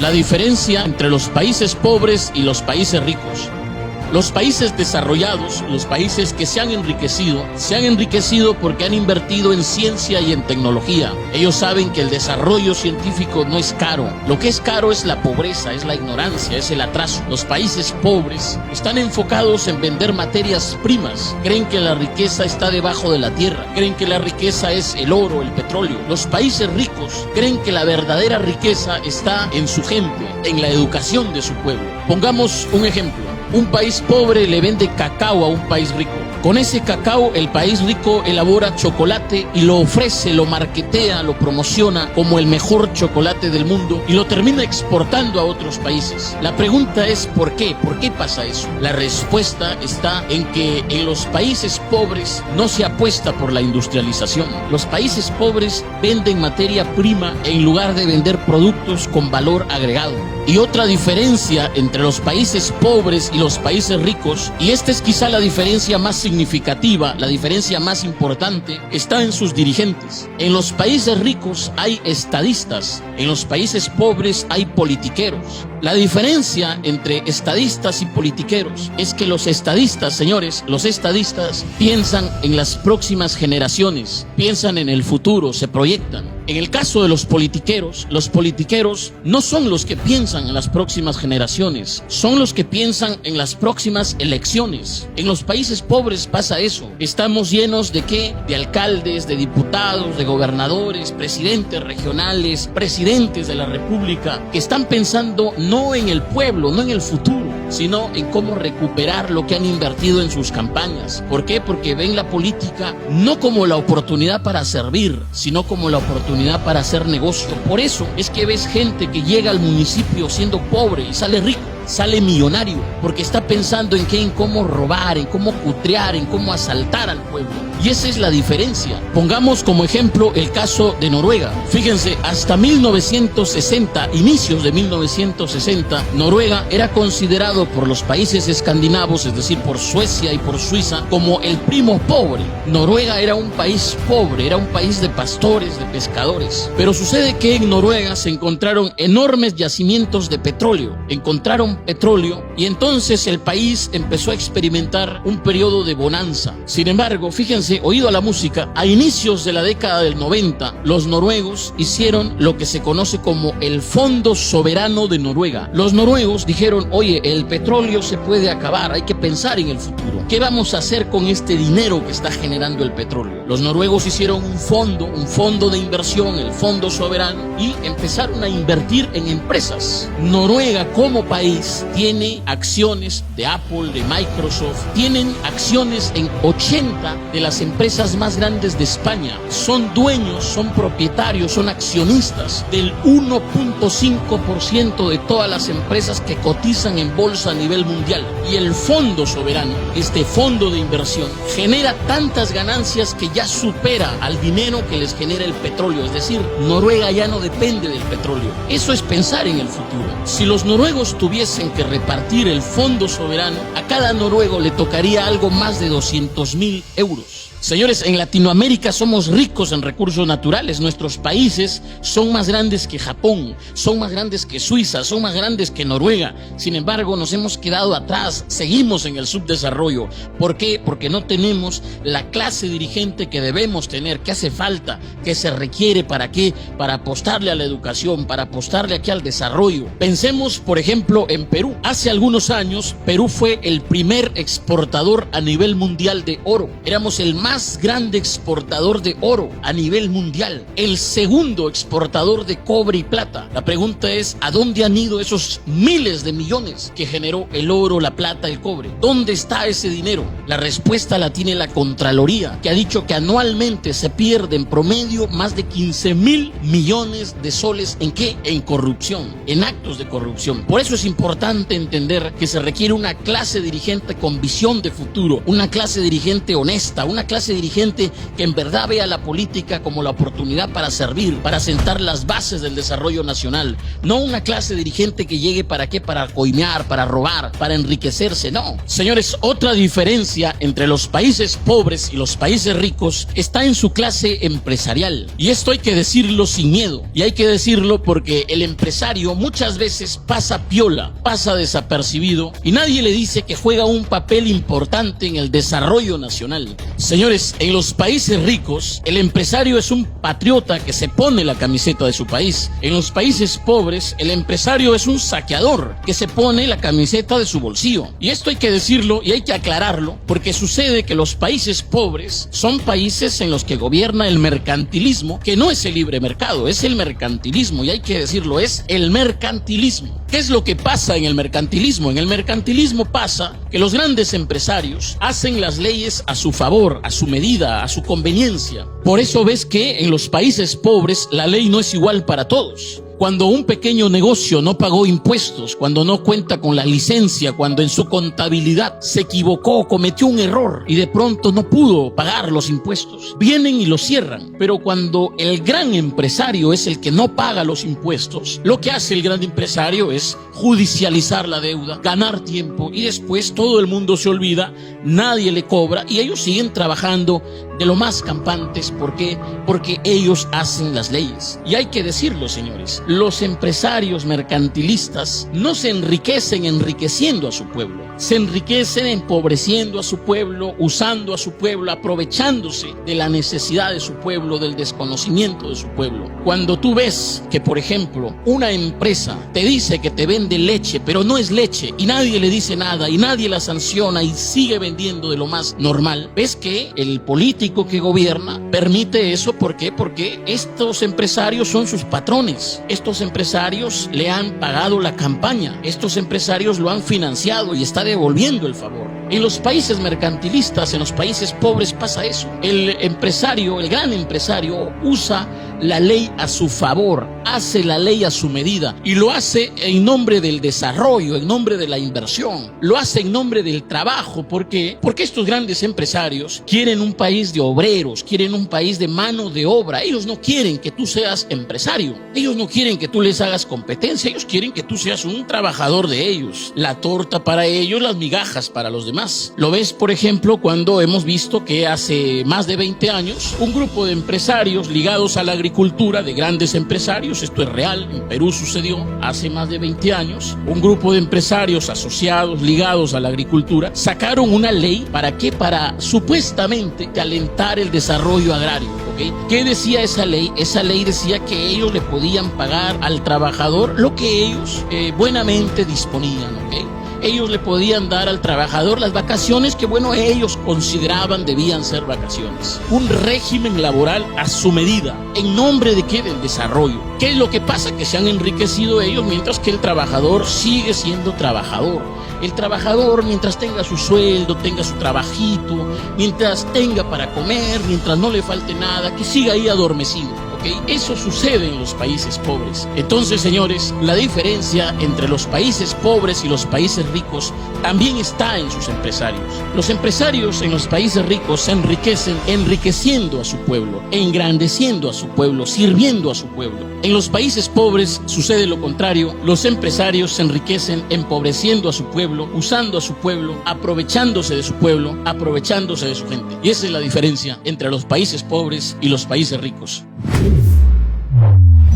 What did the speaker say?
La diferencia entre los países pobres y los países ricos. Los países desarrollados, los países que se han enriquecido porque han invertido en ciencia y en tecnología. Ellos saben que el desarrollo científico no es caro. Lo que es caro es la pobreza, es la ignorancia, es el atraso. Los países pobres están enfocados en vender materias primas. Creen que la riqueza está debajo de la tierra. Creen que la riqueza es el oro, el petróleo. Los países ricos creen que la verdadera riqueza está en su gente, en la educación de su pueblo. Pongamos un ejemplo. Un país pobre le vende cacao a un país rico. Con ese cacao, el país rico elabora chocolate y lo ofrece, lo marketea, lo promociona como el mejor chocolate del mundo y lo termina exportando a otros países. La pregunta es ¿por qué? ¿Por qué pasa eso? La respuesta está en que en los países pobres no se apuesta por la industrialización. Los países pobres venden materia prima en lugar de vender productos con valor agregado. Y otra diferencia entre los países pobres y los países ricos, y esta es quizá la diferencia más significativa, la diferencia más importante, está en sus dirigentes. En los países ricos hay estadistas, en los países pobres hay politiqueros. La diferencia entre estadistas y politiqueros es que los estadistas, señores, los estadistas piensan en las próximas generaciones, piensan en el futuro, se proyectan. En el caso de los politiqueros no son los que piensan en las próximas generaciones, son los que piensan en las próximas elecciones. En los países pobres pasa eso. Estamos llenos ¿de qué? De alcaldes, de diputados, de gobernadores, presidentes regionales, presidentes de la república, que están pensando no en el pueblo, no en el futuro, sino en cómo recuperar lo que han invertido en sus campañas. ¿Por qué? Porque ven la política no como la oportunidad para servir, sino como la oportunidad para hacer negocio. Por eso es que ves gente que llega al municipio siendo pobre y sale rico, sale millonario, porque está pensando en cómo robar, en cómo cutrear, en cómo asaltar al pueblo. Y esa es la diferencia. Pongamos como ejemplo el caso de Noruega. Fíjense, hasta 1960, inicios de 1960, Noruega era considerado por los países escandinavos, es decir, por Suecia y por Suiza, como el primo pobre. Noruega era un país pobre, era un país de pastores, de pescadores. Pero sucede que en Noruega se encontraron enormes yacimientos de petróleo. Encontraron petróleo y entonces el país empezó a experimentar un periodo de bonanza. Sin embargo, fíjense, oído a la música, a inicios de la década del 90, los noruegos hicieron lo que se conoce como el Fondo Soberano de Noruega. Los noruegos dijeron, oye, el petróleo se puede acabar, hay que pensar en el futuro. ¿Qué vamos a hacer con este dinero que está generando el petróleo? Los noruegos hicieron un fondo de inversión, el Fondo Soberano, y empezaron a invertir en empresas. Noruega como país tiene acciones de Apple, de Microsoft, tienen acciones en 80 de las empresas más grandes de España. Son dueños, son propietarios, son accionistas del 1.5% de todas las empresas que cotizan en bolsa a nivel mundial. Y el Fondo Soberano, este fondo de inversión, genera tantas ganancias que ya supera al dinero que les genera el petróleo. Es decir, Noruega ya no depende del petróleo. Eso es pensar en el futuro. Si los noruegos tuviesen que repartir el Fondo Soberano, a cada noruego le tocaría algo más de 200.000 euros. Señores, en Latinoamérica somos ricos en recursos naturales. Nuestros países son más grandes que Japón, son más grandes que Suiza, son más grandes que Noruega. Sin embargo, nos hemos quedado atrás, seguimos en el subdesarrollo. ¿Por qué? Porque no tenemos la clase dirigente que debemos tener, que hace falta, que se requiere. ¿Para qué? Para apostarle a la educación, para apostarle aquí al desarrollo. Pensemos, por ejemplo, en Perú. Hace algunos años, Perú fue el primer exportador a nivel mundial de oro. Éramos el más grande exportador de oro a nivel mundial, el segundo exportador de cobre y plata. La pregunta es, ¿a dónde han ido esos miles de millones que generó el oro, la plata, el cobre? ¿Dónde está ese dinero? La respuesta la tiene la Contraloría, que ha dicho que anualmente se pierde en promedio más de 15.000 millones de soles. ¿En qué? En corrupción, en actos de corrupción. Por eso es importante entender que se requiere una clase dirigente con visión de futuro, una clase dirigente honesta, una clase clase dirigente que en verdad vea la política como la oportunidad para servir, para sentar las bases del desarrollo nacional. No una clase dirigente que llegue ¿para qué? Para coimear, para robar, para enriquecerse. No. Señores, otra diferencia entre los países pobres y los países ricos está en su clase empresarial. Y esto hay que decirlo sin miedo. Y hay que decirlo porque el empresario muchas veces pasa piola, pasa desapercibido y nadie le dice que juega un papel importante en el desarrollo nacional. Señores, en los países ricos, el empresario es un patriota que se pone la camiseta de su país. En los países pobres, el empresario es un saqueador que se pone la camiseta de su bolsillo. Y esto hay que decirlo y hay que aclararlo porque sucede que los países pobres son países en los que gobierna el mercantilismo, que no es el libre mercado, es el mercantilismo, y hay que decirlo, es el mercantilismo. ¿Qué es lo que pasa en el mercantilismo? En el mercantilismo pasa que los grandes empresarios hacen las leyes a su favor, a su medida, a su conveniencia. Por eso ves que en los países pobres la ley no es igual para todos. Cuando un pequeño negocio no pagó impuestos, cuando no cuenta con la licencia, cuando en su contabilidad se equivocó, cometió un error y de pronto no pudo pagar los impuestos, vienen y lo cierran. Pero cuando el gran empresario es el que no paga los impuestos, lo que hace el gran empresario es judicializar la deuda, ganar tiempo y después todo el mundo se olvida, nadie le cobra y ellos siguen trabajando de lo más campantes. ¿Por qué? Porque ellos hacen las leyes. Y hay que decirlo, señores, los empresarios mercantilistas no se enriquecen enriqueciendo a su pueblo, se enriquecen empobreciendo a su pueblo, usando a su pueblo, aprovechándose de la necesidad de su pueblo, del desconocimiento de su pueblo. Cuando tú ves que, por ejemplo, una empresa te dice que te vende leche, pero no es leche y nadie le dice nada y nadie la sanciona y sigue vendiendo de lo más normal, ves que el político que gobierna permite eso. ¿Por qué? Porque estos empresarios son sus patrones. Estos empresarios le han pagado la campaña, estos empresarios lo han financiado y está devolviendo el favor. En los países mercantilistas, en los países pobres pasa eso. El empresario, el gran empresario, usa la ley a su favor, hace la ley a su medida y lo hace en nombre del desarrollo, en nombre de la inversión, lo hace en nombre del trabajo. ¿Por qué? Porque estos grandes empresarios quieren un país de obreros, quieren un país de mano de obra. Ellos no quieren que tú seas empresario, ellos no quieren que tú les hagas competencia, ellos quieren que tú seas un trabajador de ellos. La torta para ellos, las migajas para los demás. Lo ves, por ejemplo, cuando hemos visto que hace más de 20 años un grupo de empresarios ligados a la agricultura, de grandes empresarios, esto es real, en Perú sucedió hace más de 20 años, un grupo de empresarios asociados, ligados a la agricultura, sacaron una ley. ¿Para qué? Para supuestamente alentar el desarrollo agrario. ¿Okay? ¿Qué decía esa ley? Esa ley decía que ellos le podían pagar al trabajador lo que ellos buenamente disponían. ¿Okay? Ellos le podían dar al trabajador las vacaciones que, bueno, ellos consideraban debían ser vacaciones. Un régimen laboral a su medida. ¿En nombre de qué? Del desarrollo. ¿Qué es lo que pasa? Que se han enriquecido ellos mientras que el trabajador sigue siendo trabajador. El trabajador, mientras tenga su sueldo, tenga su trabajito, mientras tenga para comer, mientras no le falte nada, que siga ahí adormecido. ¿Okay? Eso sucede en los países pobres. Entonces, señores, la diferencia entre los países pobres y los países ricos también está en sus empresarios. Los empresarios en los países ricos se enriquecen enriqueciendo a su pueblo, engrandeciendo a su pueblo, sirviendo a su pueblo. En los países pobres sucede lo contrario. Los empresarios se enriquecen empobreciendo a su pueblo, usando a su pueblo, aprovechándose de su pueblo, aprovechándose de su gente. Y esa es la diferencia entre los países pobres y los países ricos.